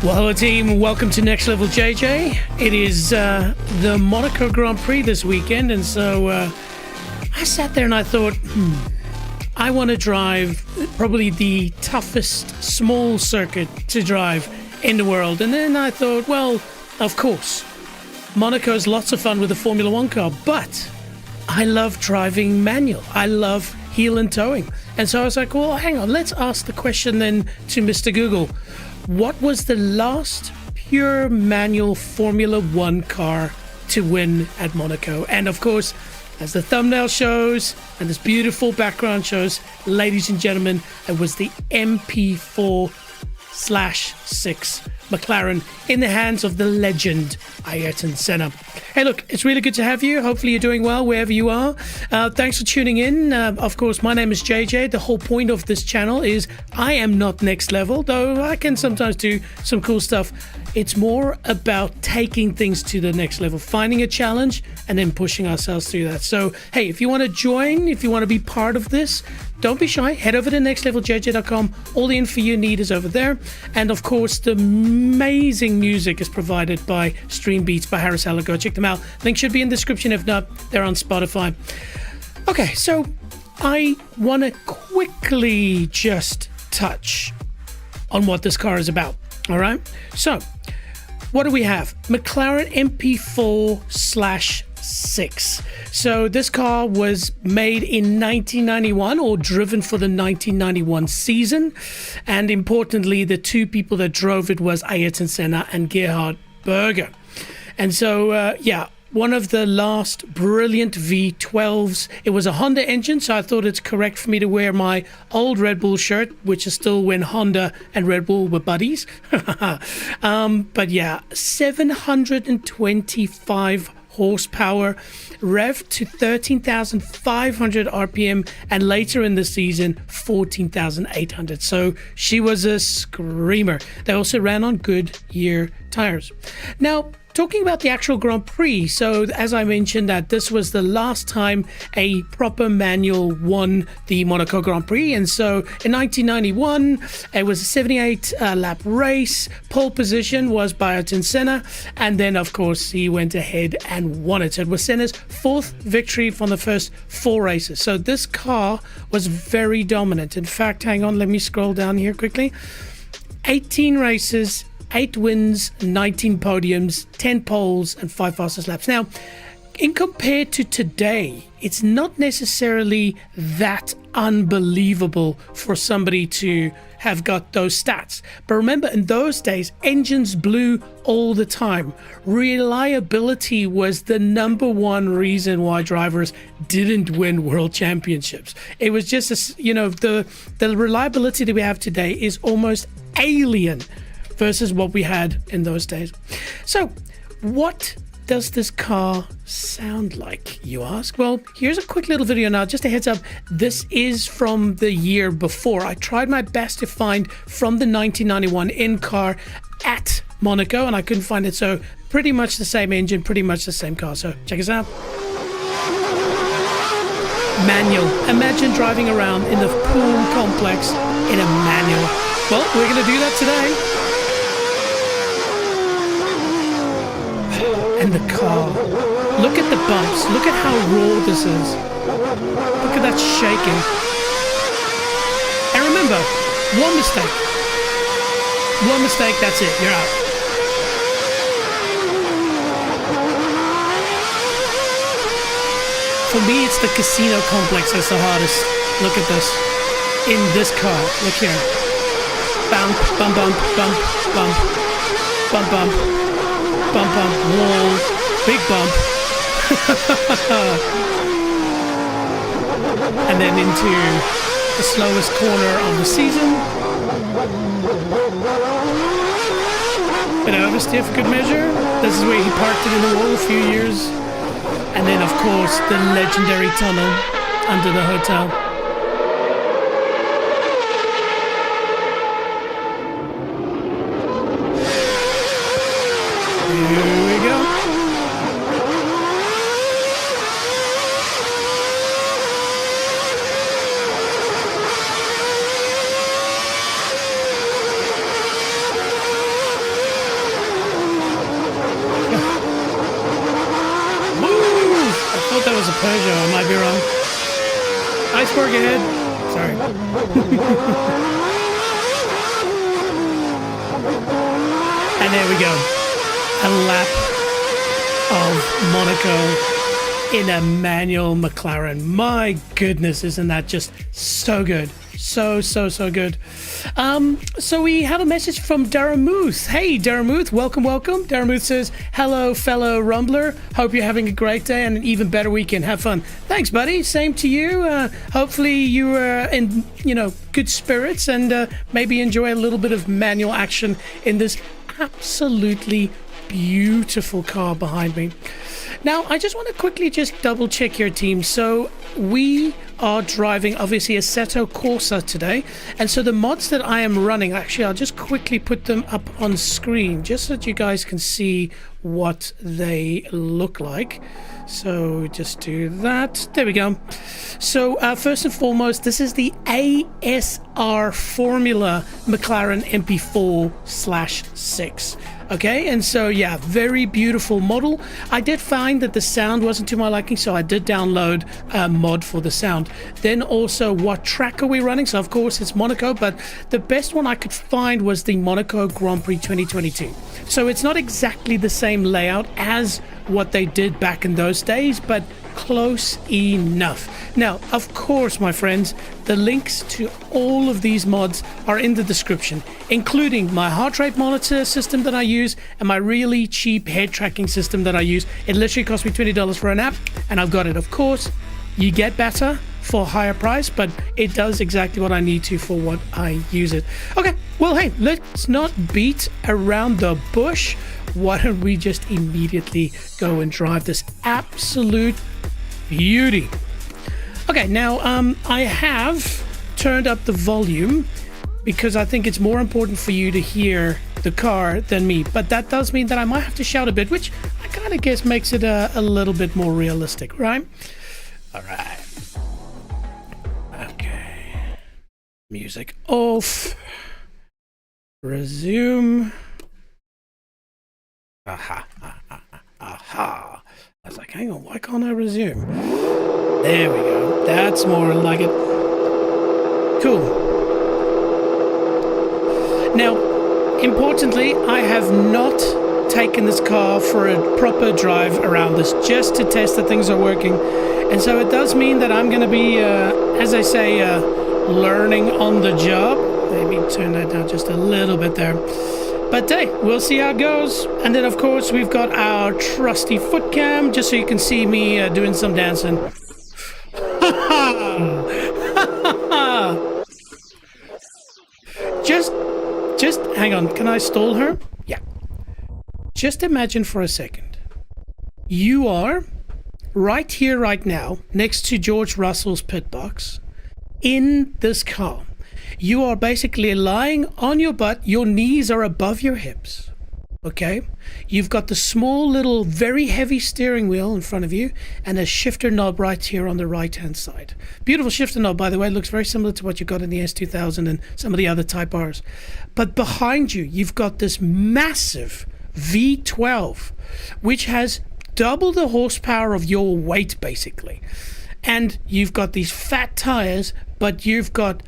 Well, hello team, welcome to Next Level JJ. It is the Monaco Grand Prix this weekend, and so I sat there and I thought, I want to drive probably the toughest small circuit to drive in the world. And then I thought, well, of course, Monaco is lots of fun with a Formula One car, but I love driving manual. I love heel and towing. And so I was like, well, hang on, let's ask the question then to Mr. Google. What was the last pure manual Formula One car to win at Monaco? And of course, as the thumbnail shows and this beautiful background shows, ladies and gentlemen, it was the MP4/6 McLaren in the hands of the legend Ayrton Senna. Hey, look, it's really good to have you. Hopefully you're doing well wherever you are. Thanks for tuning in. Of course, my name is JJ. The whole point of this channel is I am not next level, though I can sometimes do some cool stuff. It's more about taking things to the next level, finding a challenge and then pushing ourselves through that. So, hey, if you want to join, if you want to be part of this, don't be shy. Head over to nextleveljj.com. All the info you need is over there. And of course, the amazing music is provided by Stream Beats by Harris Heller. Go check them out. Link should be in the description. If not, they're on Spotify. Okay, so I want to quickly just touch on what this car is about. All right. So what do we have? McLaren MP4/6. So this car was made in 1991 or driven for the 1991 season. And importantly, the two people that drove it was Ayrton Senna and Gerhard Berger. And so, one of the last brilliant V12s. It was a Honda engine, so I thought it's correct for me to wear my old Red Bull shirt, which is still when Honda and Red Bull were buddies. But yeah, 725 horsepower, rev to 13,500 RPM, and later in the season, 14,800. So she was a screamer. They also ran on Goodyear tires. Now, talking about the actual Grand Prix, so as I mentioned that this was the last time a proper manual won the Monaco Grand Prix, and so in 1991 it was a 78 lap race. Pole position was by Ayrton Senna, and then of course he went ahead and won it. So it was Senna's fourth victory from the first four races. So this car was very dominant. In fact, hang on, let me scroll down here quickly. 18 races, 8 wins, 19 podiums, 10 poles, and 5 fastest laps. Now, in compared to today, it's not necessarily that unbelievable for somebody to have got those stats. But remember, in those days, engines blew all the time. Reliability was the number one reason why drivers didn't win world championships. It was just, the reliability that we have today is almost alien versus what we had in those days. So, what does this car sound like, you ask? Well, here's a quick little video now. Just a heads up, this is from the year before. I tried my best to find from the 1991 in-car at Monaco, and I couldn't find it. So, pretty much the same engine, pretty much the same car. So, check us out. Manual. Imagine driving around in the pool complex in a manual. Well, we're going to do that today. And the car, look at the bumps, look at how raw this is, look at that shaking. And remember, one mistake, that's it, you're out. For me, it's the casino complex that's the hardest. Look at this, in this car, look here. Bump, bump, bump, bump, bump, bump, bump. Bump, bump, wall, big bump. And then into the slowest corner of the season. Bit of oversteer for good measure. This is where he parked it in the wall a few years. And then, of course, the legendary tunnel under the hotel. Here we go. might be wrong. Iceberg ahead. Sorry. And there we go. A lap of Monaco in a manual McLaren. My goodness, isn't that just so good? So good. So we have a message from Daramuth. Hey, Daramuth, welcome. Daramuth says, hello, fellow Rumbler. Hope you're having a great day and an even better weekend. Have fun. Thanks, buddy. Same to you. Hopefully you are in, good spirits and maybe enjoy a little bit of manual action in this absolutely beautiful car behind me. Now, I just want to quickly just double check your team. So we are driving, obviously, Assetto Corsa today. And so the mods that I am running, actually, I'll just quickly put them up on screen just so that you guys can see what they look like. So just do that. There we go. So first and foremost, this is the ASR Formula McLaren MP4/6. Okay, and so yeah, very beautiful model. I did find that the sound wasn't to my liking, so I did download a mod for the sound. Then also, what track are we running? So of course it's Monaco, but the best one I could find was the Monaco Grand Prix 2022. So it's not exactly the same layout as what they did back in those days, but close enough. Now, of course, my friends, the links to all of these mods are in the description, including my heart rate monitor system that I use and my really cheap head tracking system that I use. It literally cost me $20 for an app, and I've got it. Of course, you get better for a higher price, but it does exactly what I need to for what I use it. Okay, well, hey, let's not beat around the bush. Why don't we just immediately go and drive this absolute beauty? Okay, now I have turned up the volume because I think it's more important for you to hear the car than me, but that does mean that I might have to shout a bit, which I kind of guess makes it a little bit more realistic, right? All right. Okay. Music off. Resume. Aha. I was like, hang on, why can't I resume? There we go. That's more like it. Cool. Now, importantly, I have not taken this car for a proper drive around this just to test that things are working. And so it does mean that I'm going to be, as I say, learning on the job. Maybe turn that down just a little bit there. But hey, we'll see how it goes. And then, of course, we've got our trusty foot cam, just so you can see me doing some dancing. Just hang on. Can I stall her? Yeah. Just imagine for a second. You are right here, right now, next to George Russell's pit box, in this car. You are basically lying on your butt. Your knees are above your hips. Okay? You've got the small little very heavy steering wheel in front of you and a shifter knob right here on the right hand side. Beautiful shifter knob, by the way. It looks very similar to what you got in the S2000 and some of the other Type Rs. But behind you, you've got this massive V12, which has double the horsepower of your weight, basically. And you've got these fat tires, but you've got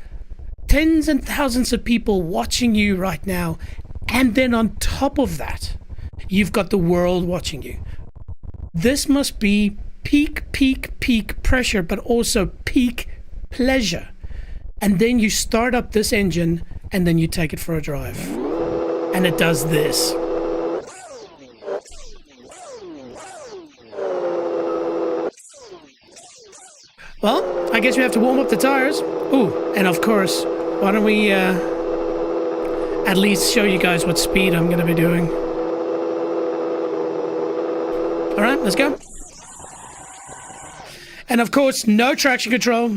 tens and thousands of people watching you right now. And then on top of that, you've got the world watching you. This must be peak pressure, but also peak pleasure. And then you start up this engine and then you take it for a drive. And it does this. Well, I guess we have to warm up the tires. Ooh, and of course, why don't we at least show you guys what speed I'm going to be doing. All right, let's go. And of course, no traction control.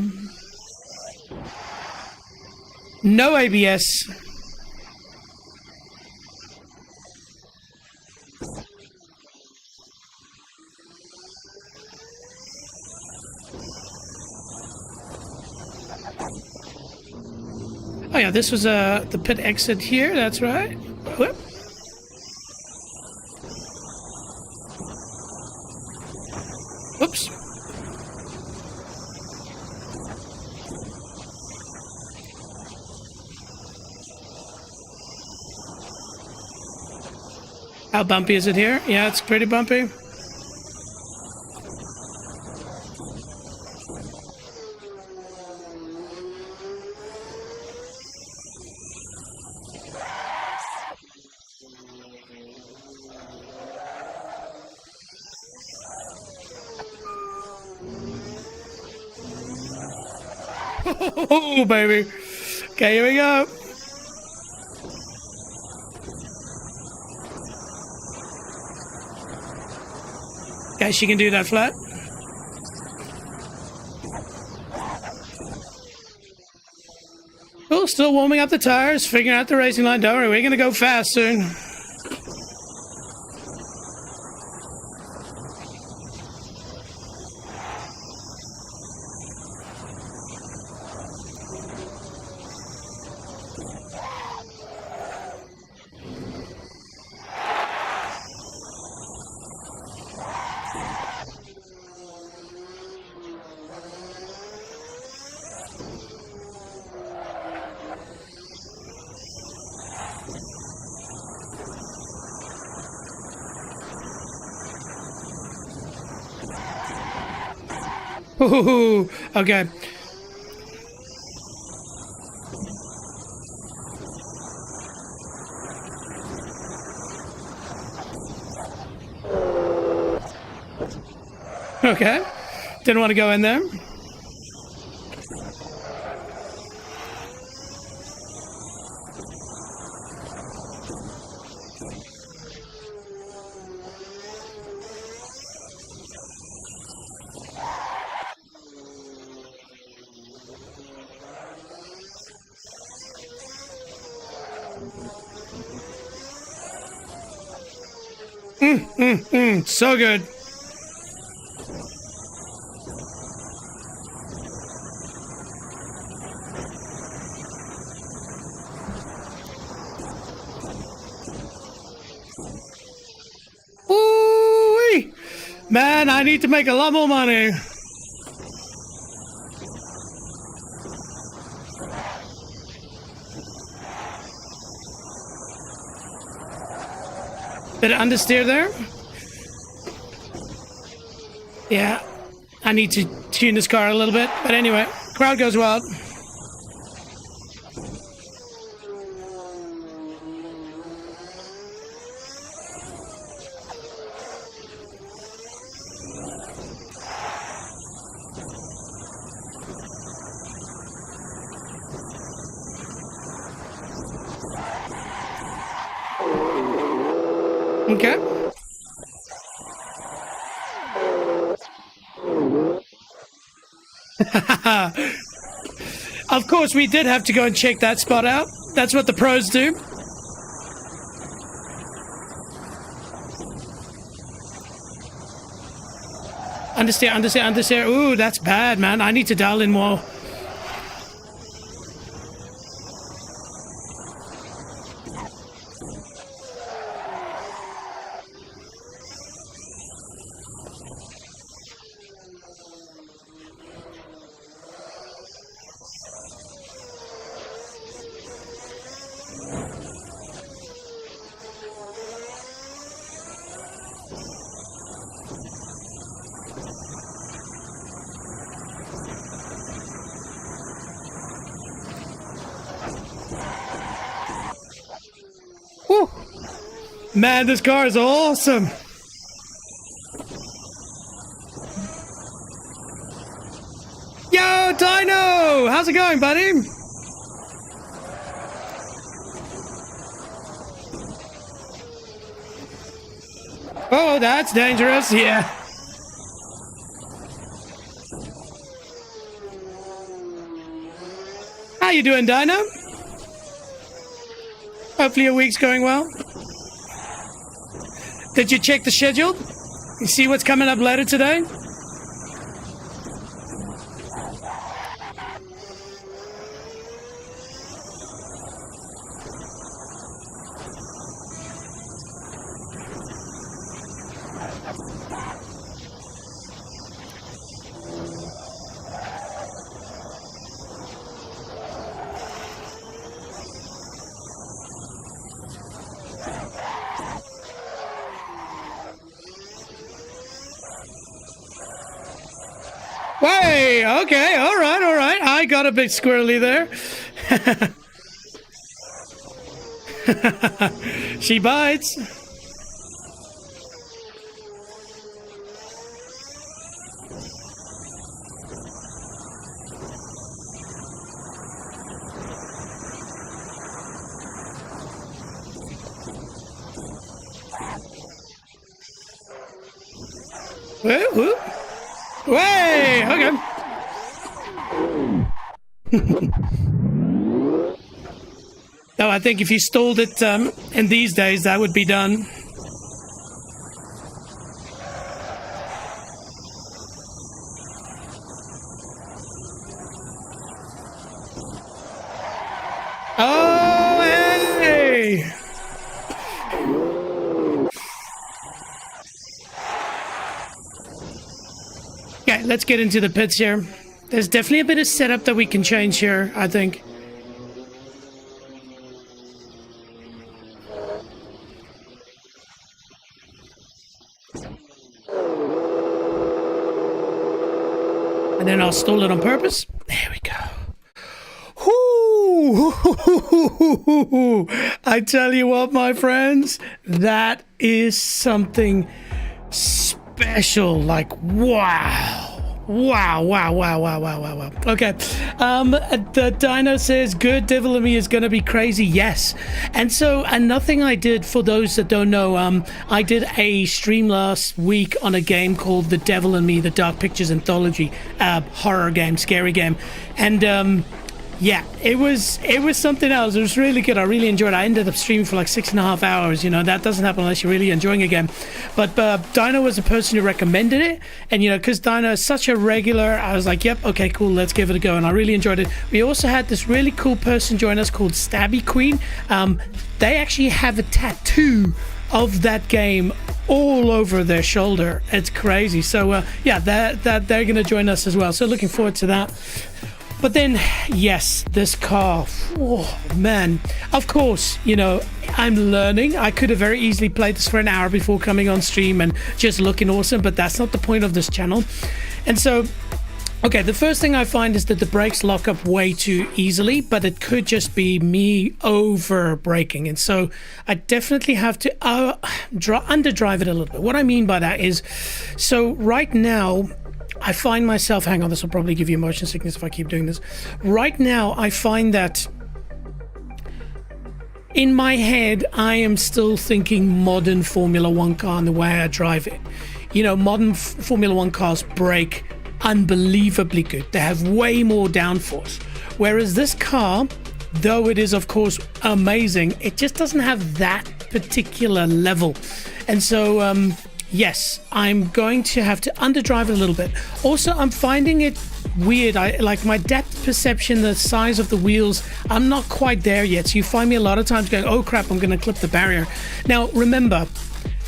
No ABS. Oh yeah, this was the pit exit here, that's right. Whoop. Whoops. How bumpy is it here? Yeah, it's pretty bumpy. Oh, baby. Okay, here we go. Okay, she can do that flat. Oh, still warming up the tires, figuring out the racing line. Don't worry, we're going to go fast soon. Ooh, okay. Okay. Didn't want to go in there. So good. Ooh-wee. Man, I need to make a lot more money. Bit of understeer there. Yeah, I need to tune this car a little bit. But anyway, crowd goes wild. Okay. Of course, we did have to go and check that spot out. That's what the pros do. Understeer. Ooh, that's bad, man. I need to dial in more. Woo. Man, this car is awesome. Yo, Dino! How's it going, buddy? Oh, that's dangerous. Yeah. How you doing, Dino? Hopefully your week's going well. Did you check the schedule? You see what's coming up later today? Okay, all right, all right. I got a bit squirrely there. She bites. Whoop. Way, okay. No, I think if you stalled it in these days, that would be done. Oh, hey! Okay, let's get into the pits here. There's definitely a bit of setup that we can change here, I think. And then I'll stall it on purpose. There we go. Whoo! I tell you what, my friends, that is something special. Like, wow. Wow. Okay. The Dino says, good, Devil in Me is going to be crazy. Yes. And so another thing I did, for those that don't know, I did a stream last week on a game called The Devil in Me, the Dark Pictures Anthology, horror game, scary game. And, yeah, it was something else. It was really good. I really enjoyed it. I ended up streaming for like 6.5 hours. You know, that doesn't happen unless you're really enjoying a game. But Dino was the person who recommended it. And, you know, because Dino is such a regular, I was like, yep, okay, cool, let's give it a go. And I really enjoyed it. We also had this really cool person join us called Stabby Queen. They actually have a tattoo of that game all over their shoulder. It's crazy. So, yeah, that they're going to join us as well. So looking forward to that. But then, yes, this car, oh, man. Of course, you know, I'm learning. I could have very easily played this for an hour before coming on stream and just looking awesome, but that's not the point of this channel. And so, okay, the first thing I find is that the brakes lock up way too easily, but it could just be me over braking. And so I definitely have to underdrive it a little bit. What I mean by that is, so right now, I find myself, hang on, this will probably give you motion sickness if I keep doing this. Right now, I find that in my head, I am still thinking modern Formula One car and the way I drive it. You know, modern Formula One cars brake unbelievably good. They have way more downforce. Whereas this car, though it is, of course, amazing, it just doesn't have that particular level. And so, yes, I'm going to have to underdrive it a little bit. Also, I'm finding it weird. I like my depth perception, the size of the wheels. I'm not quite there yet. So you find me a lot of times going, oh crap, I'm going to clip the barrier. Now, remember,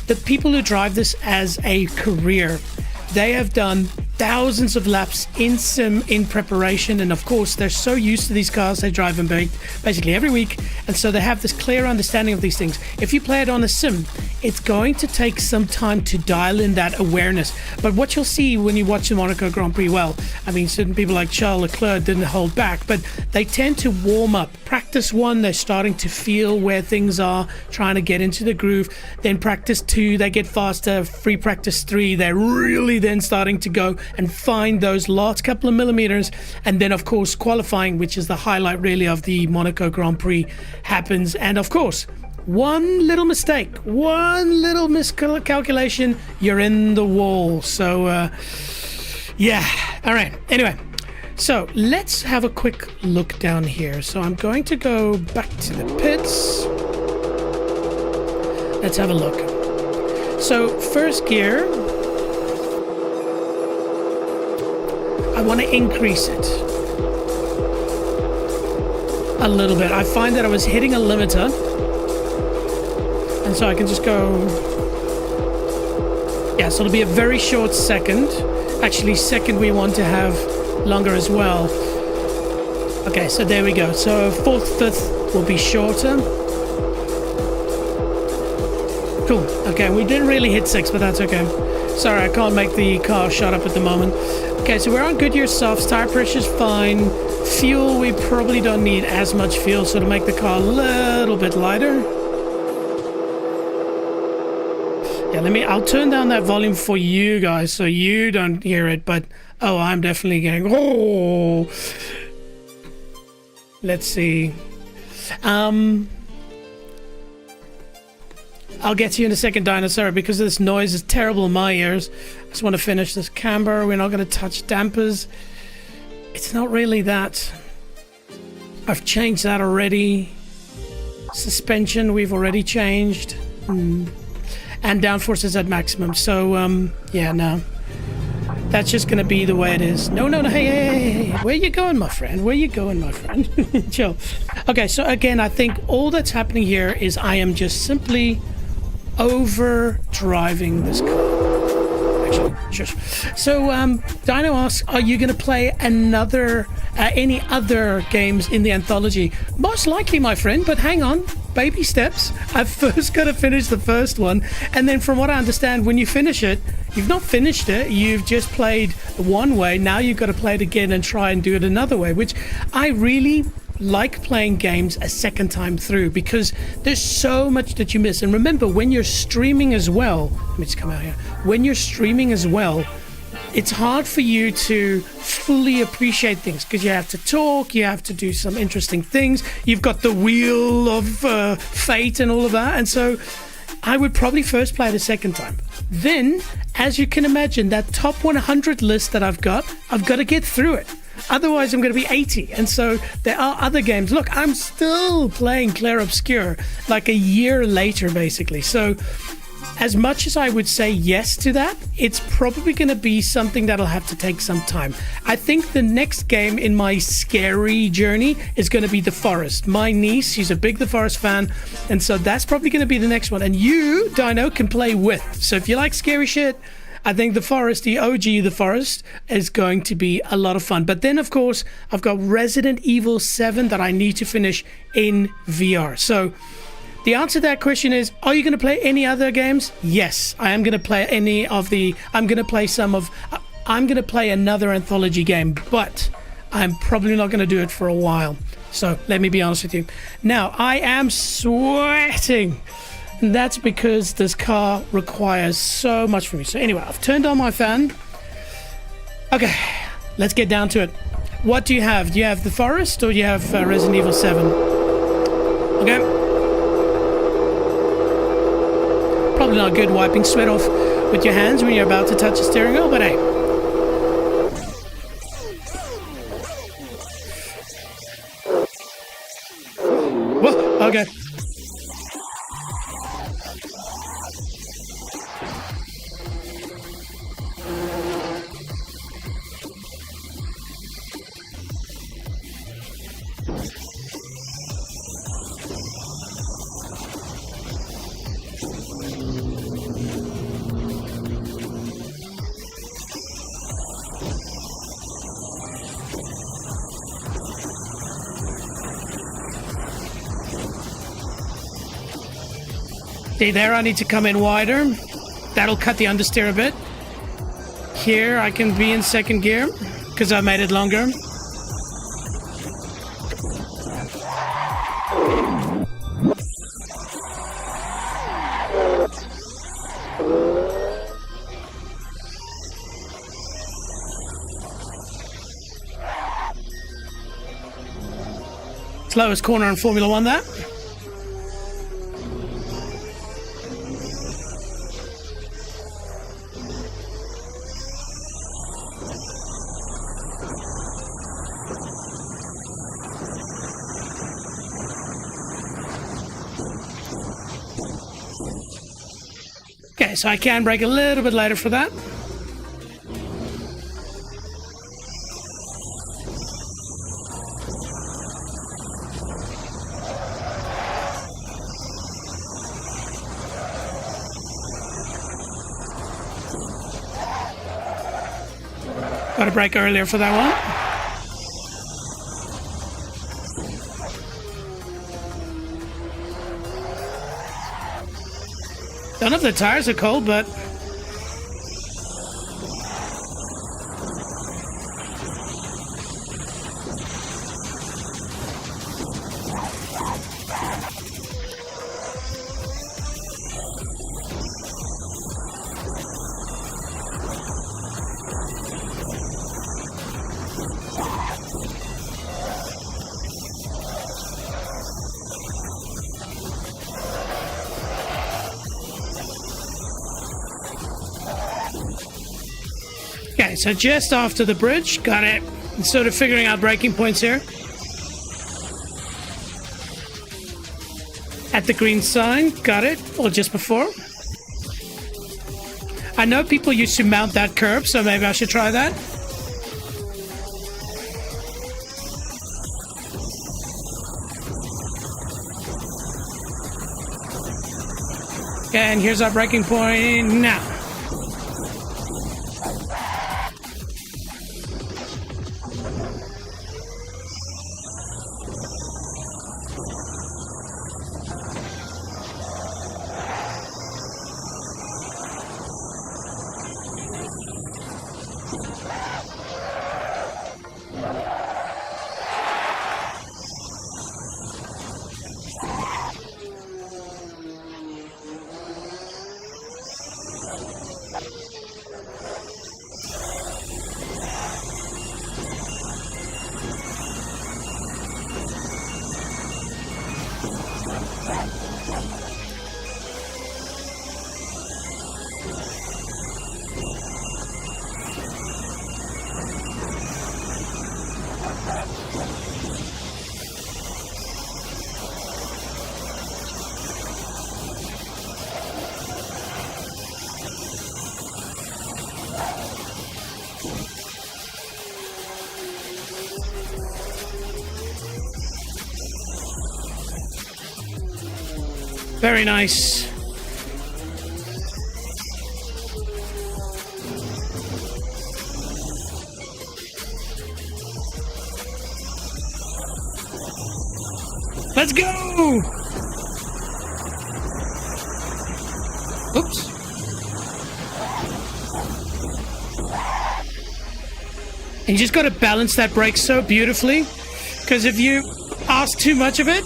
the people who drive this as a career, they have done thousands of laps in sim in preparation, and of course they're so used to these cars, they drive them basically every week, and so they have this clear understanding of these things. If you play it on a sim, it's going to take some time to dial in that awareness. But what you'll see when you watch the Monaco Grand Prix, well, I mean, certain people like Charles Leclerc didn't hold back, but they tend to warm up. Practice 1, they're starting to feel where things are, trying to get into the groove. Then practice 2, they get faster. Free practice 3, they're really then starting to go and find those last couple of millimeters. And then, of course, qualifying, which is the highlight really of the Monaco Grand Prix, happens. And of course, one little mistake, one little miscalculation, you're in the wall. So, yeah. All right. Anyway, so let's have a quick look down here. So I'm going to go back to the pits. Let's have a look. So first gear, I want to increase it a little bit. I find that I was hitting a limiter, and so I can just go, yeah, so it'll be a very short second. Actually, second we want to have longer as well. Okay, so there we go. So 4th, 5th will be shorter. Cool. Okay, we didn't really hit 6, but that's okay. Sorry, I can't make the car shut up at the moment. Okay, so we're on Goodyear softs. Tire pressure's fine. Fuel, we probably don't need as much fuel, so to make the car a little bit lighter. Yeah, I'll turn down that volume for you guys so you don't hear it, but oh, I'm definitely getting, oh. Let's see. I'll get to you in a second, Dinosaur, because this noise is terrible in my ears. I just want to finish this camber. We're not going to touch dampers. It's not really that. I've changed that already. Suspension, we've already changed. And downforce is at maximum. So, yeah, no. That's just going to be the way it is. No, hey. Where you going, my friend? Where you going, my friend? Chill. Okay, so again, I think all that's happening here is I am just simply over driving this car. Actually, shush. So Dino asks, are you going to play any other games in the anthology? Most likely, my friend, but hang on, baby steps. I've first got to finish the first one, and then from what I understand, when you finish it, you've not finished it, you've just played one way. Now you've got to play it again and try and do it another way, which I really like playing games a second time through, because there's so much that you miss. And remember, when you're streaming as well, let me just come out here. When you're streaming as well, it's hard for you to fully appreciate things because you have to talk, you have to do some interesting things. You've got the wheel of fate and all of that. And so I would probably first play it a second time. Then, as you can imagine, that top 100 list that I've got to get through it. Otherwise, I'm going to be 80. And so there are other games. Look, I'm still playing Clair Obscur like a year later, basically. So as much as I would say yes to that, it's probably going to be something that'll have to take some time. I think the next game in my scary journey is going to be The Forest. My niece, she's a big The Forest fan, and so that's probably going to be the next one. And you, Dino, can play with. So if you like scary shit, I think The Forest, the OG The Forest, is going to be a lot of fun. But then, of course, I've got Resident Evil 7 that I need to finish in VR. So the answer to that question is, are you going to play any other games? Yes, I am going to play I'm going to play another anthology game, but I'm probably not going to do it for a while. So let me be honest with you. Now, I am sweating. And that's because this car requires so much from me. So anyway, I've turned on my fan. Okay, let's get down to it. What do you have? Do you have The Forest or do you have Resident Evil 7? Okay. Probably not good wiping sweat off with your hands when you're about to touch the steering wheel, but hey. Whoa, okay. See there, I need to come in wider. That'll cut the understeer a bit. Here, I can be in second gear because I made it longer. Slowest corner in Formula One, that. Okay, so I can brake a little bit later for that. Got to brake earlier for that one. Don't know if the tires are cold, but Okay, so just after the bridge, got it. Sort of figuring out braking points here. At the green sign, got it, or just before. I know people used to mount that curb, so maybe I should try that. Okay, and here's our braking point now. Very nice. Let's go! Oops. And you just got to balance that brake so beautifully, because if you ask too much of it,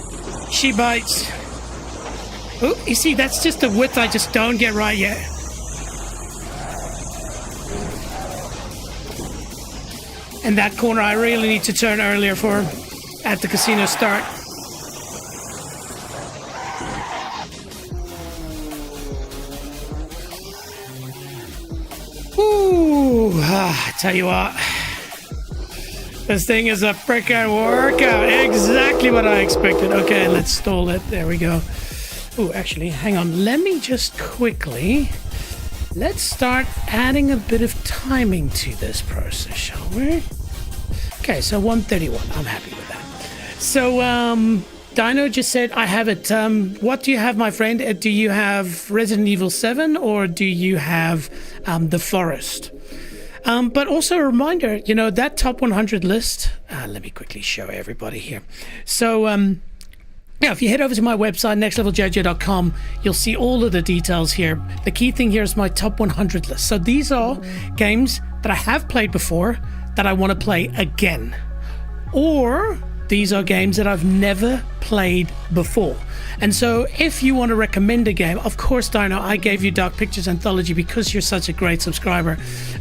she bites. Oh, you see, that's just the width I just don't get right yet. And that corner I really need to turn earlier for at the casino start. Ooh, I tell you what. This thing is a frickin' workout. Exactly what I expected. Okay, let's stall it. There we go. Oh, actually, hang on. Let me just quickly... Let's start adding a bit of timing to this process, shall we? Okay, so 131. I'm happy with that. So, Dino just said, I have it. What do you have, my friend? Do you have Resident Evil 7 or do you have The Forest? But also a reminder, you know, that top 100 list... let me quickly show everybody here. So, yeah, if you head over to my website, nextleveljojo.com, you'll see all of the details here. The key thing here is my top 100 list. So these are games that I have played before that I want to play again. Or these are games that I've never played before. And so if you want to recommend a game, of course, Dino, I gave you Dark Pictures Anthology because you're such a great subscriber.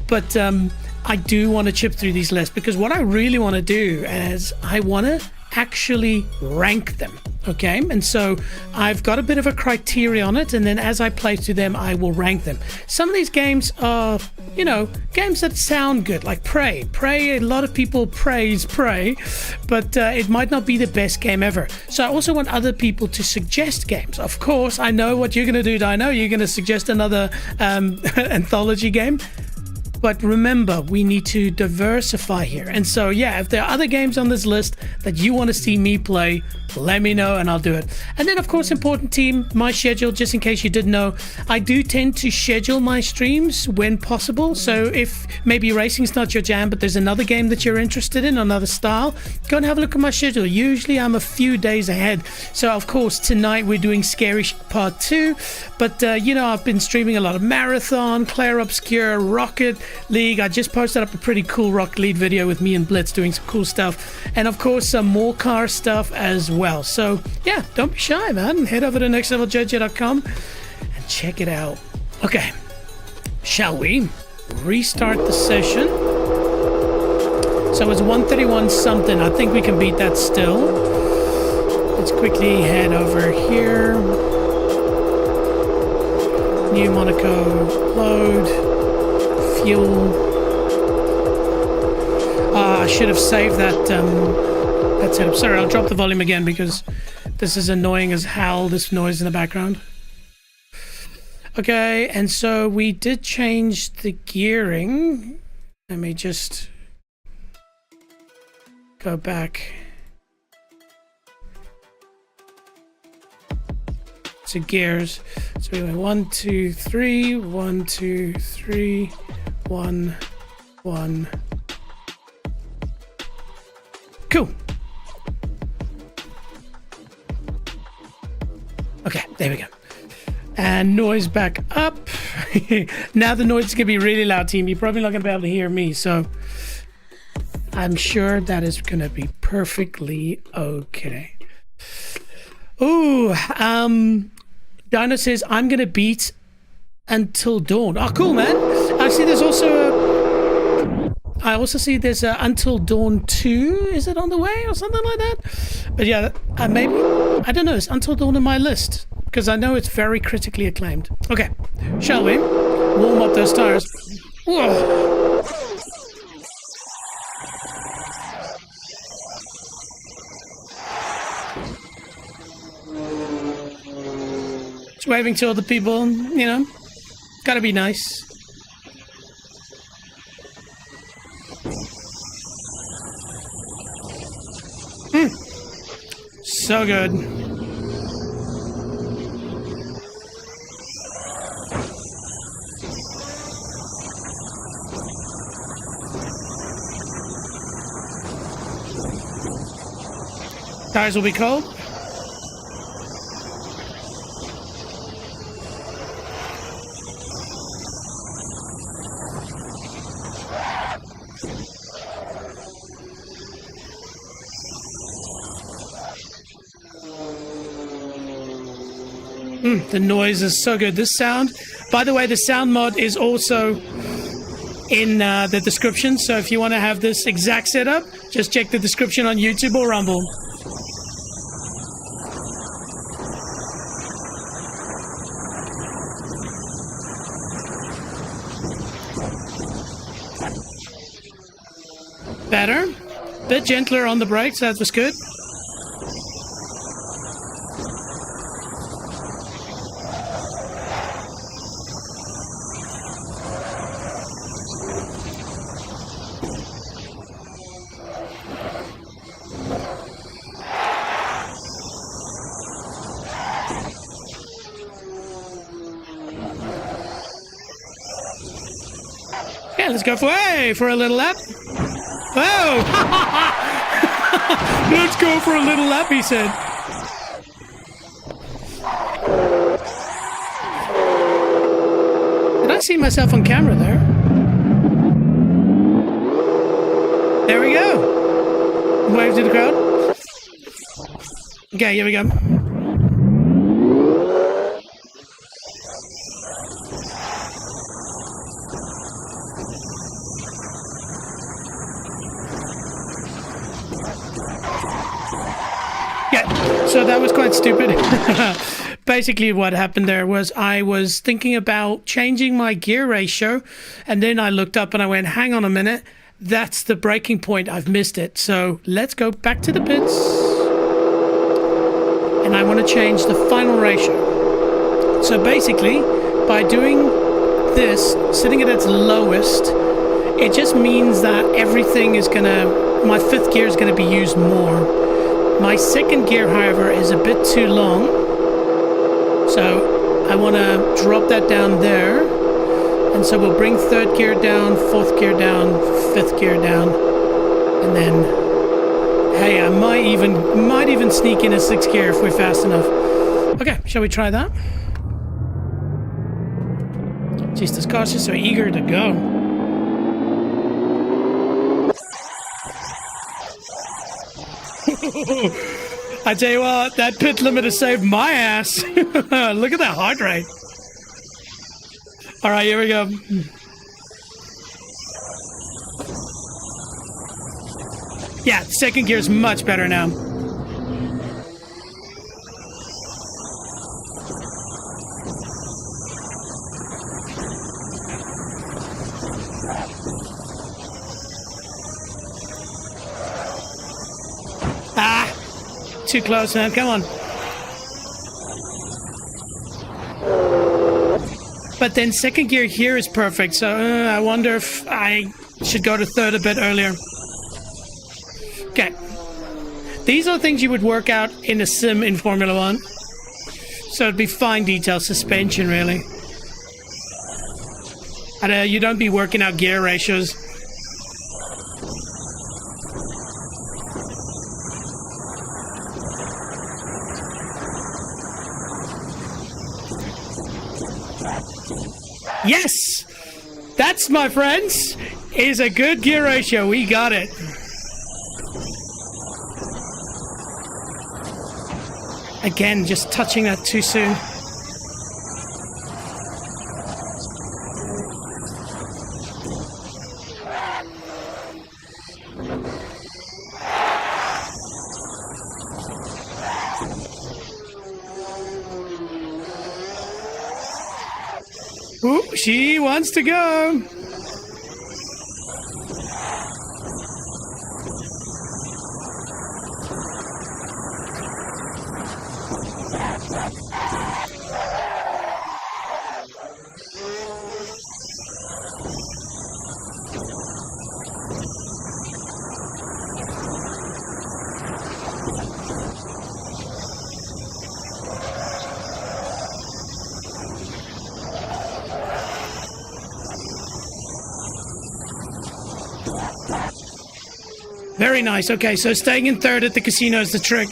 But I do want to chip through these lists because what I really want to do is I want to actually rank them. Okay, and so I've got a bit of a criteria on it, and then as I play through them, I will rank them. Some of these games are, you know, games that sound good, like Prey. Prey, a lot of people praise Prey, but it might not be the best game ever. So I also want other people to suggest games. Of course, I know what you're going to do, Dino. You're going to suggest another anthology game. But remember, we need to diversify here. And so, yeah, if there are other games on this list that you want to see me play, let me know and I'll do it. And then, of course, important team, my schedule, just in case you didn't know, I do tend to schedule my streams when possible. So if maybe racing's not your jam, but there's another game that you're interested in, another style, go and have a look at my schedule. Usually I'm a few days ahead. So, of course, tonight we're doing Scary Part 2. But, you know, I've been streaming a lot of Marathon, Claire Obscure, Rocket League. I just posted up a pretty cool Rocket League video with me and Blitz doing some cool stuff. And, of course, some more car stuff as well. So, yeah, don't be shy, man. Head over to nextleveljojo.com and check it out. Okay, shall we restart the session? So it's 131 something. I think we can beat that still. Let's quickly head over here. New Monaco, load, fuel. I should have saved that setup. Sorry, I'll drop the volume again because this is annoying as hell, this noise in the background. Okay, and so we did change the gearing. Let me just go back to gears. So we went 1, 2, 3, 1, 2, 3, 1, 1. Cool. Okay, there we go. And noise back up. Now the noise is going to be really loud, team. You're probably not going to be able to hear me, so I'm sure that is going to be perfectly okay. Ooh, Dino says, I'm going to beat Until Dawn. Oh, cool, man. Actually, there's also I also see there's Until Dawn 2. Is it on the way or something like that? But yeah, maybe, I don't know. It's Until Dawn on my list because I know it's very critically acclaimed. Okay, shall we warm up those tires? Whoa. Just waving to other people, you know, gotta be nice. So good. Tires will be cold. The noise is so good. This sound, by the way, the sound mod is also in the description. So if you want to have this exact setup, just check the description on YouTube or Rumble. Better. Bit gentler on the brakes. That was good. Yeah, let's go for a little lap. Oh! Let's go for a little lap, he said. Did I see myself on camera there? There we go. Wave to the crowd. Okay, here we go. So that was quite stupid. Basically what happened there was I was thinking about changing my gear ratio, and then I looked up and I went, hang on a minute, that's the breaking point, I've missed it. So let's go back to the pits, and I want to change the final ratio. So basically by doing this, setting it at its lowest, it just means that everything is gonna, my fifth gear is gonna be used more. My second gear, however, is a bit too long, so I want to drop that down there, and so we'll bring third gear down, fourth gear down, fifth gear down, and then, hey, I might even sneak in a sixth gear if we're fast enough. Okay, shall we try that? Jeez, this car's just so eager to go. I tell you what, that pit limiter saved my ass. Look at that heart rate. All right, here we go. Yeah, second gear is much better now. too close, man. Come on. But then second gear here is perfect, so I wonder if I should go to third a bit earlier. Okay. These are things you would work out in a sim in Formula One. So it'd be fine detail, suspension, really. And you don't be working out gear ratios. Yes! That's, my friends, is a good gear ratio. We got it. Again, just touching that too soon. Ooh, she wants to go. Very nice. Okay, so staying in third at the casino is the trick.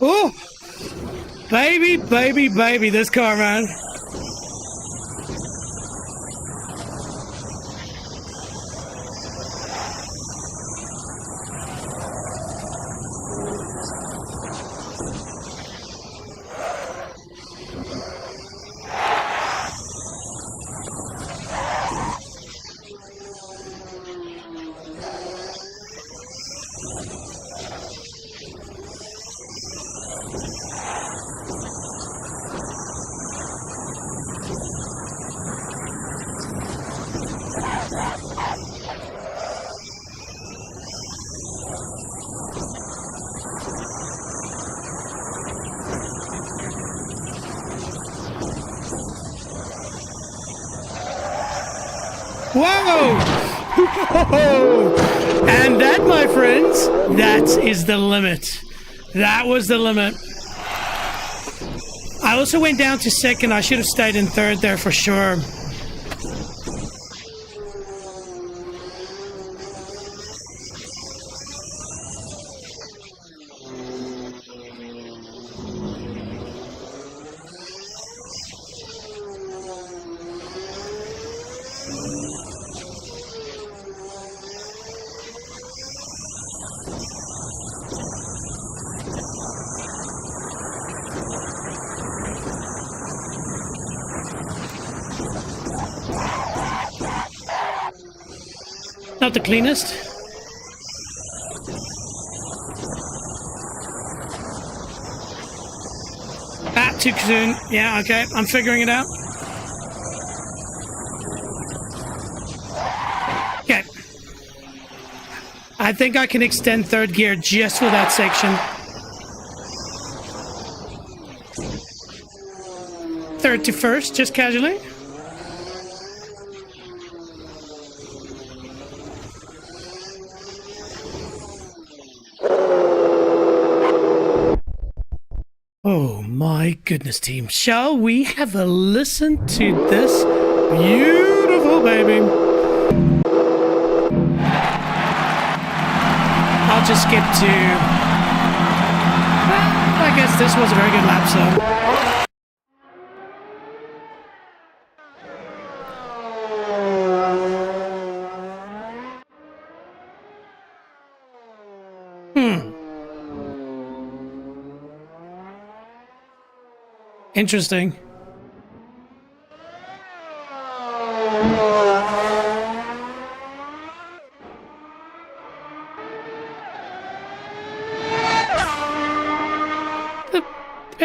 Oh! Baby, baby, baby, this car, man. Whoa! And that, my friends, that is the limit. That was the limit. I also went down to second. I should have stayed in third there for sure. Not the cleanest. Ah, too soon. Yeah, okay. I'm figuring it out. Okay. I think I can extend third gear just for that section. Third to first, just casually. Oh my goodness, team. Shall we have a listen to this beautiful baby? I'll just skip to... Well, I guess this was a very good lap, so... Interesting.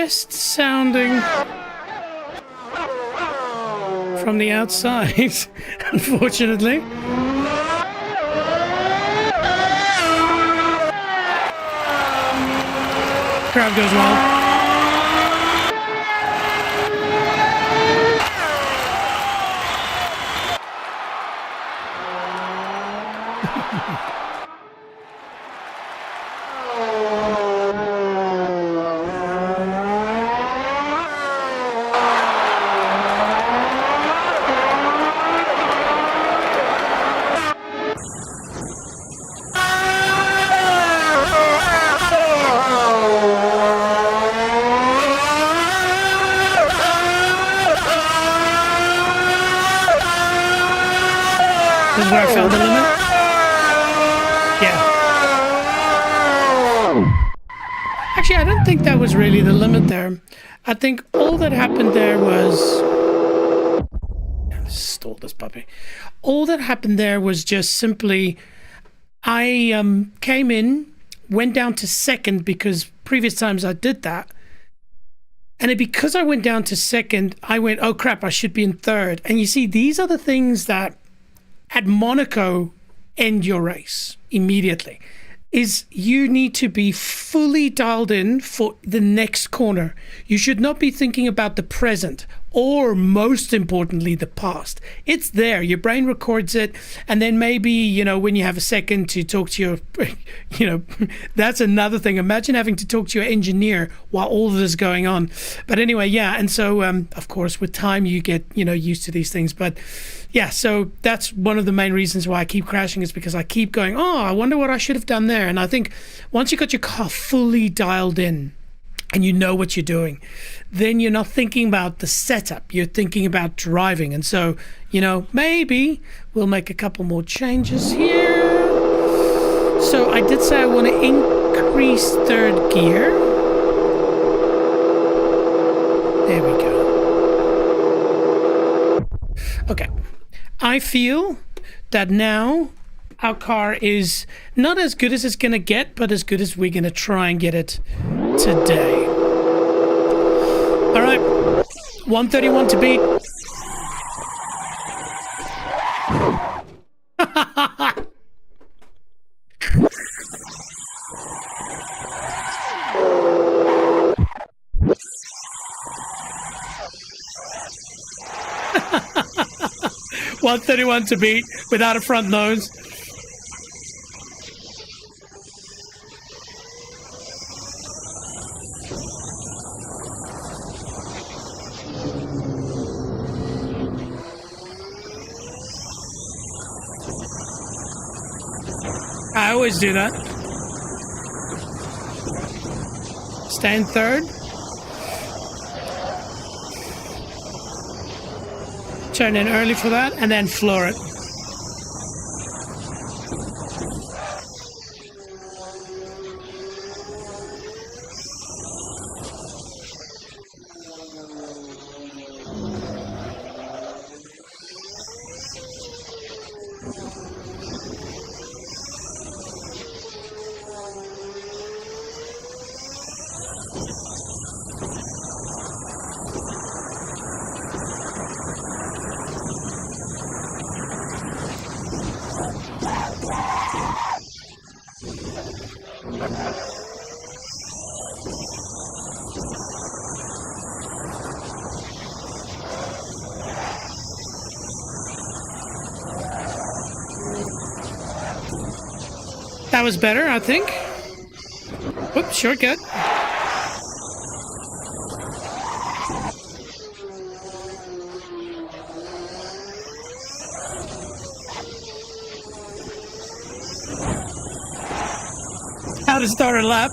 best sounding from the outside, unfortunately. Crowd goes wild. This is where I found the limit. Yeah. Actually, I don't think that was really the limit there. I think all that happened there was... Stole this puppy. All that happened there was just simply... I came in, went down to second because previous times I did that. And because I went down to second, I went, oh crap, I should be in third. And you see, these are the things that at Monaco end your race immediately. Is you need to be fully dialed in for the next corner. You should not be thinking about the present or, most importantly, the past. It's there. Your brain records it. And then maybe, you know, when you have a second to talk to your, you know, that's another thing. Imagine having to talk to your engineer while all of this is going on. But anyway, yeah. And so, of course, with time, you get, you know, used to these things. But yeah, so that's one of the main reasons why I keep crashing is because I keep going, oh, I wonder what I should have done there. And I think once you got your car fully dialed in and you know what you're doing, then you're not thinking about the setup. You're thinking about driving. And so, you know, maybe we'll make a couple more changes here. So I did say I want to increase third gear. There we go. Okay. I feel that now our car is not as good as it's going to get, but as good as we're going to try and get it today. All right, 131 to beat. $131 to beat without a front nose. I always do that. Stay in third. Turn in early for that, and then floor it. That was better, I think. Whoops, shortcut. How to start a lap.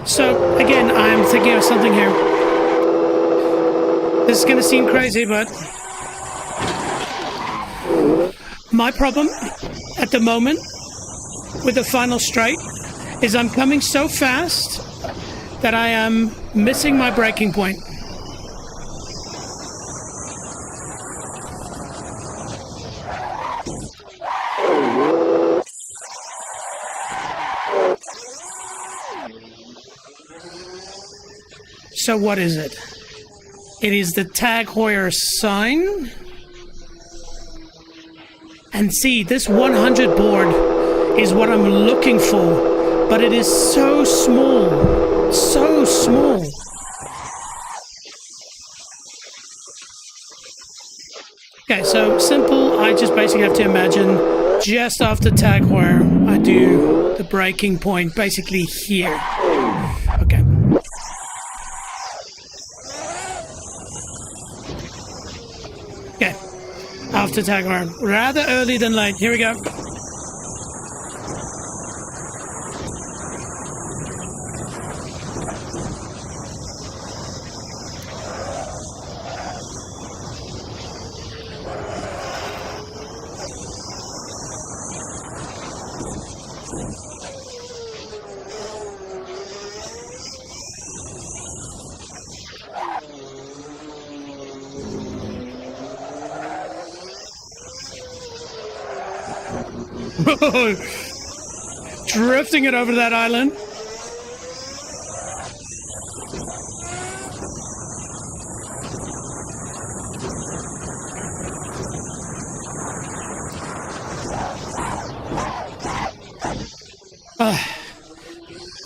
So, again, I'm thinking of something here. This is going to seem crazy, but my problem at the moment with the final straight is I'm coming so fast that I am missing my braking point. So what is it? It is the Tag Heuer sign. And see, this 100 board is what I'm looking for, but it is so small, so small. Okay, so simple, I just basically have to imagine just after Tag Heuer, I do the breaking point basically here. Okay. Okay, after Tag Heuer, rather early than late, here we go. Drifting it over that island.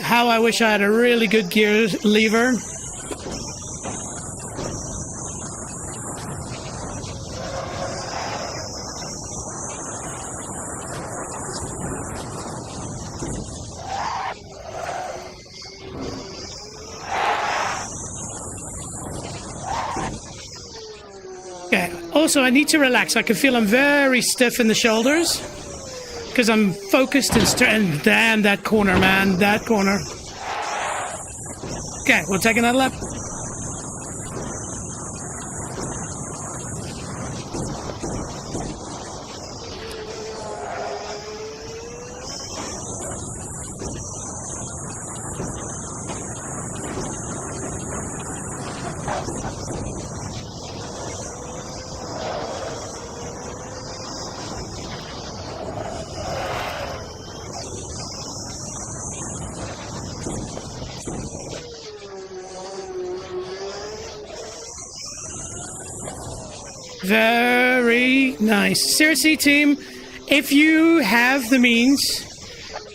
How I wish I had a really good gear lever. Okay, also I need to relax. I can feel I'm very stiff in the shoulders because I'm focused and damn that corner, man, that corner. Okay, we'll take another lap. Very nice. Seriously, team, if you have the means,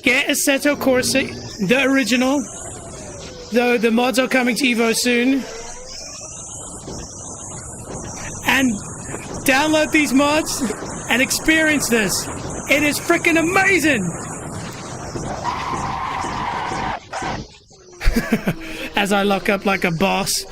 get Assetto Corsa, the original. Though the mods are coming to Evo soon. And download these mods and experience this. It is freaking amazing! As I lock up like a boss.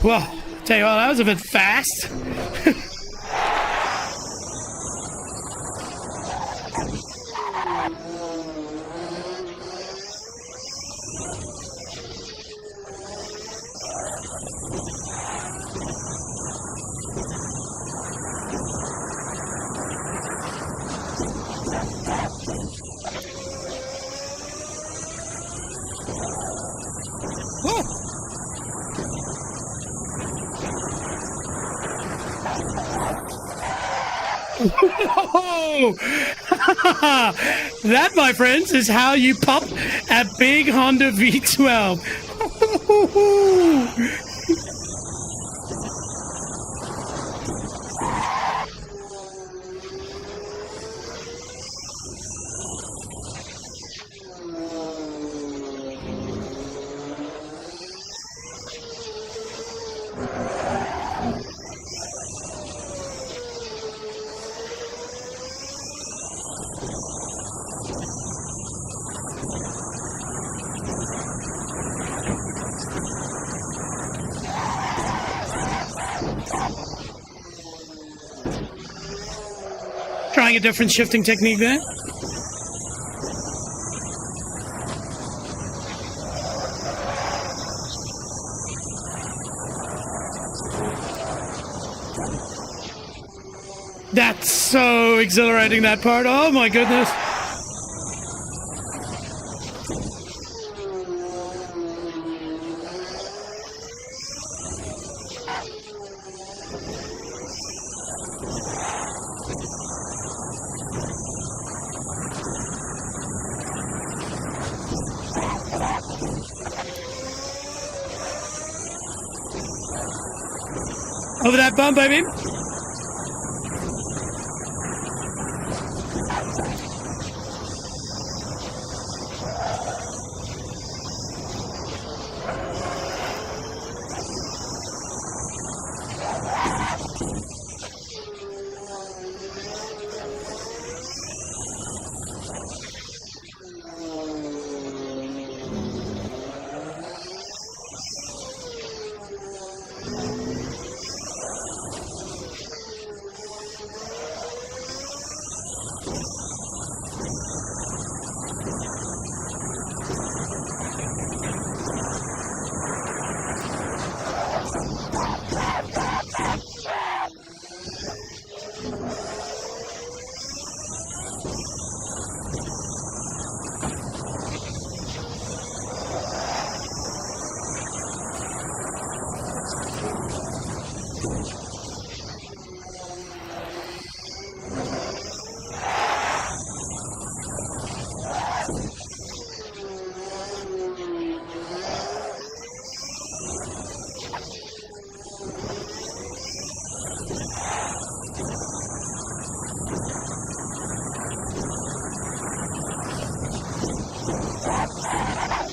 Well, tell you what, that was a bit fast. Whoa! That, my friends, is how you pop a big Honda V12. Trying a different shifting technique there. That's so exhilarating, that part. Oh my goodness. Over that bump, baby.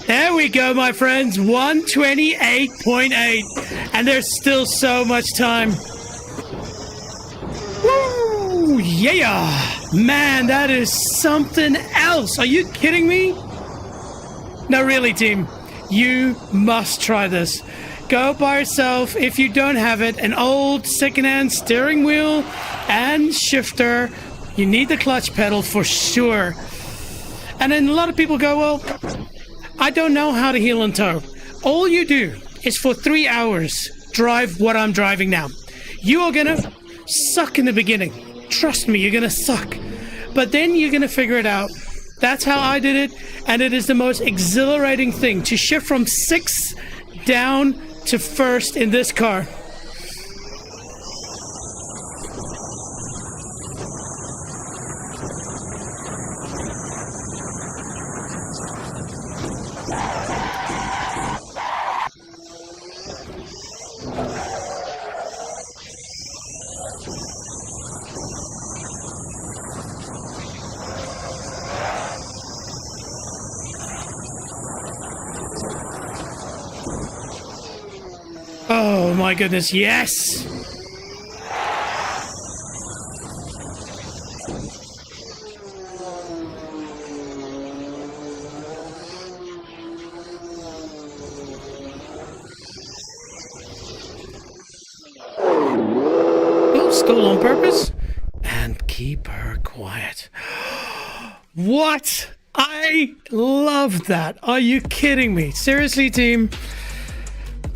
There we go, my friends. 128.8. And there's still so much time. Woo! Yeah! Man, that is something else. Are you kidding me? No, really, team. You must try this. Go by yourself. If you don't have it, an old secondhand steering wheel and shifter. You need the clutch pedal for sure. And then a lot of people go, well, I don't know how to heel and tow. All you do is for 3 hours, drive what I'm driving now. You are gonna suck in the beginning. Trust me, you're gonna suck. But then you're gonna figure it out. That's how I did it, and it is the most exhilarating thing to shift from 6th down to 1st in this car. Oh my goodness, yes! Oh, stole on purpose? And keep her quiet. What? I love that. Are you kidding me? Seriously, team?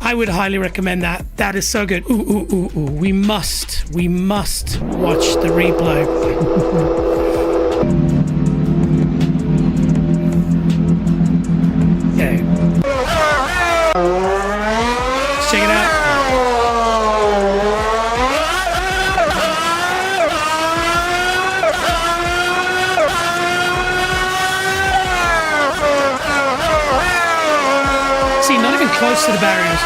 I would highly recommend that. That is so good. Ooh. We must watch the replay. Okay. Let's check it out. See, not even close to the barriers.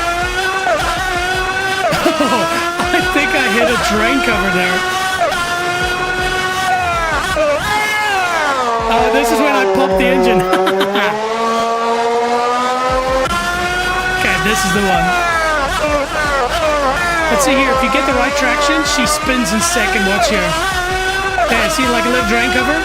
I think I hit a drain cover there. This is when I popped the engine. Okay, this is the one. Let's see here. If you get the right traction, she spins in second. Watch here. Okay, see like a little drain cover?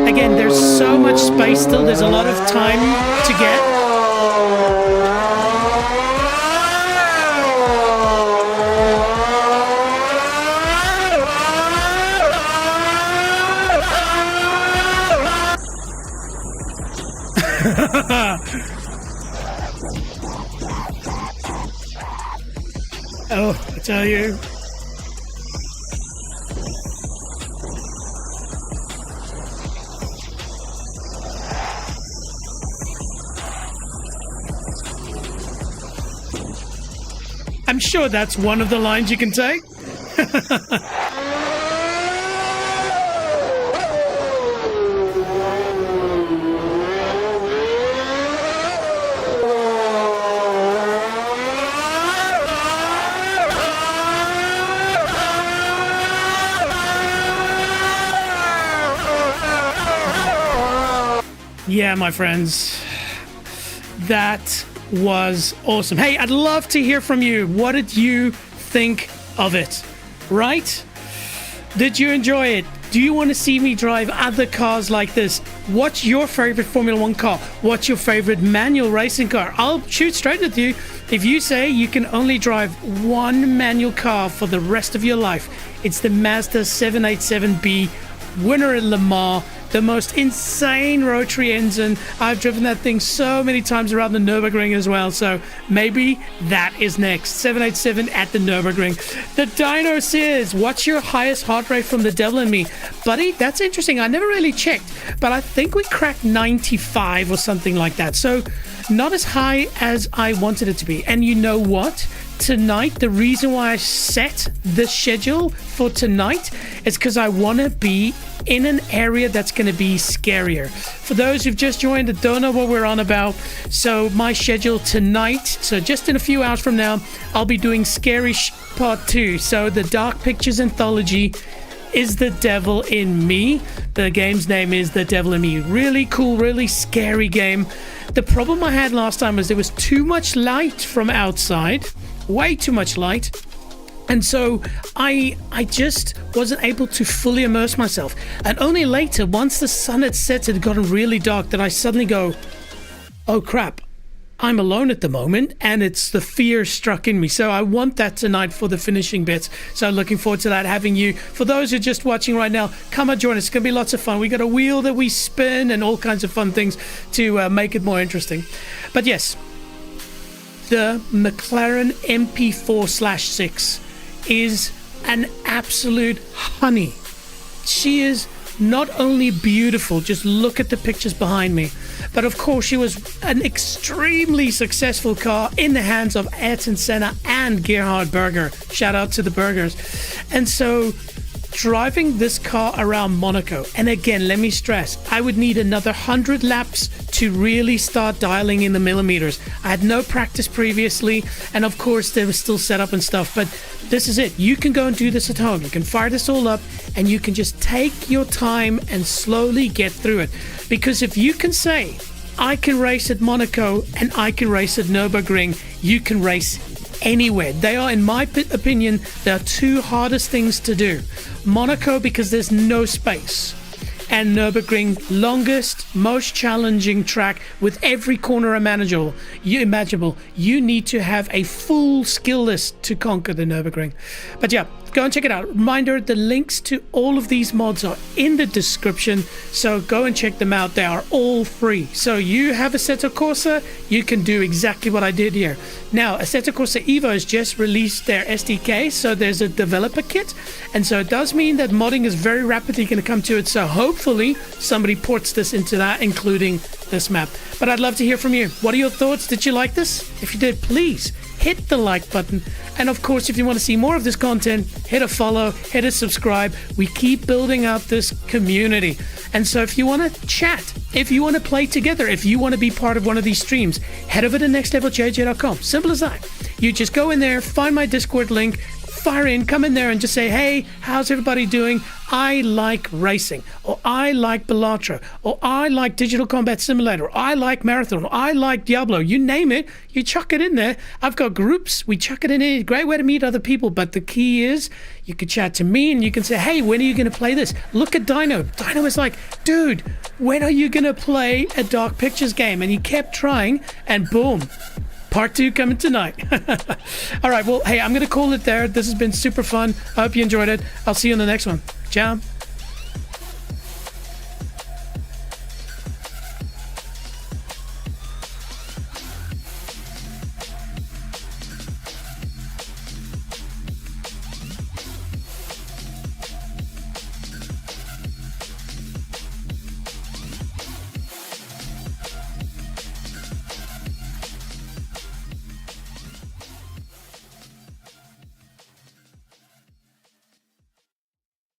Again, there's so much space still. There's a lot of time to get. Oh, I tell you. sure that's one of the lines you can take. Yeah, my friends, that was awesome. Hey, I'd love to hear from you. What did you think of it? Right? Did you enjoy it? Do you want to see me drive other cars like this? What's your favorite Formula One car? What's your favorite manual racing car? I'll shoot straight with you. If you say you can only drive one manual car for the rest of your life, it's the Mazda 787B, winner at Le Mans. The most insane rotary engine. I've driven that thing so many times around the Nürburgring as well. So maybe that is next. 787 at the Nürburgring. The Dino says, what's your highest heart rate from the Devil in Me? Buddy, that's interesting. I never really checked, but I think we cracked 95 or something like that. So not as high as I wanted it to be. And you know what? Tonight, the reason why I set the schedule for tonight is because I want to be in an area that's going to be scarier. For those who've just joined that don't know what we're on about, so my schedule tonight, so just in a few hours from now, I'll be doing Scary Part 2. So the Dark Pictures Anthology is The Devil in Me. The game's name is The Devil in Me. Really cool, really scary game. The problem I had last time was there was too much light from outside. Way too much light, and so I just wasn't able to fully immerse myself. And only later, once the sun had set, it had gotten really dark, that I suddenly go, oh crap, I'm alone at the moment, and it's the fear struck in me. So I want that tonight for the finishing bits. So looking forward to that, having you. For those who are just watching right now, come and join us. It's going to be lots of fun. We got a wheel that we spin and all kinds of fun things to make it more interesting. But yes, the McLaren MP4/6 is an absolute honey. She is not only beautiful, just look at the pictures behind me, but of course she was an extremely successful car in the hands of Ayrton Senna and Gerhard Berger. Shout out to the Bergers. And so driving this car around Monaco, and again, let me stress, I would need another 100 laps to really start dialing in the millimeters. I had no practice previously, and of course there was still setup and stuff, but this is it. You can go and do this at home. You can fire this all up, and you can just take your time and slowly get through it. Because if you can say, I can race at Monaco and I can race at Nürburgring, you can race anywhere. They are, in my opinion, they are two hardest things to do. Monaco, because there's no space, and Nürburgring, longest, most challenging track with every corner imaginable. You need to have a full skill list to conquer the Nürburgring. But yeah, go and check it out. Reminder, the links to all of these mods are in the description, so go and check them out. They are all free. So you have Assetto Corsa, you can do exactly what I did here. Now, Assetto Corsa Evo has just released their SDK, so there's a developer kit, and so it does mean that modding is very rapidly going to come to it. So hopefully somebody ports this into that, including this map. But I'd love to hear from you. What are your thoughts? Did you like this? If you did, please hit the like button. And of course, if you want to see more of this content, hit a follow, hit a subscribe. We keep building out this community. And so if you want to chat, if you want to play together, if you want to be part of one of these streams, head over to nextleveljj.com. Simple as that. You just go in there, find my Discord link, fire in, come in there and just say, hey, how's everybody doing? I like racing, or I like Bellatra, or I like Digital Combat Simulator, or I like Marathon, or I like Diablo. You name it, you chuck it in there. I've got groups, we chuck it in here. Great way to meet other people, but the key is you can chat to me and you can say, hey, when are you going to play this? Look at Dino. Dino is like, dude, when are you going to play a Dark Pictures game? And he kept trying, and boom. Part 2 coming tonight. All right, well, hey, I'm going to call it there. This has been super fun. I hope you enjoyed it. I'll see you on the next one. Ciao.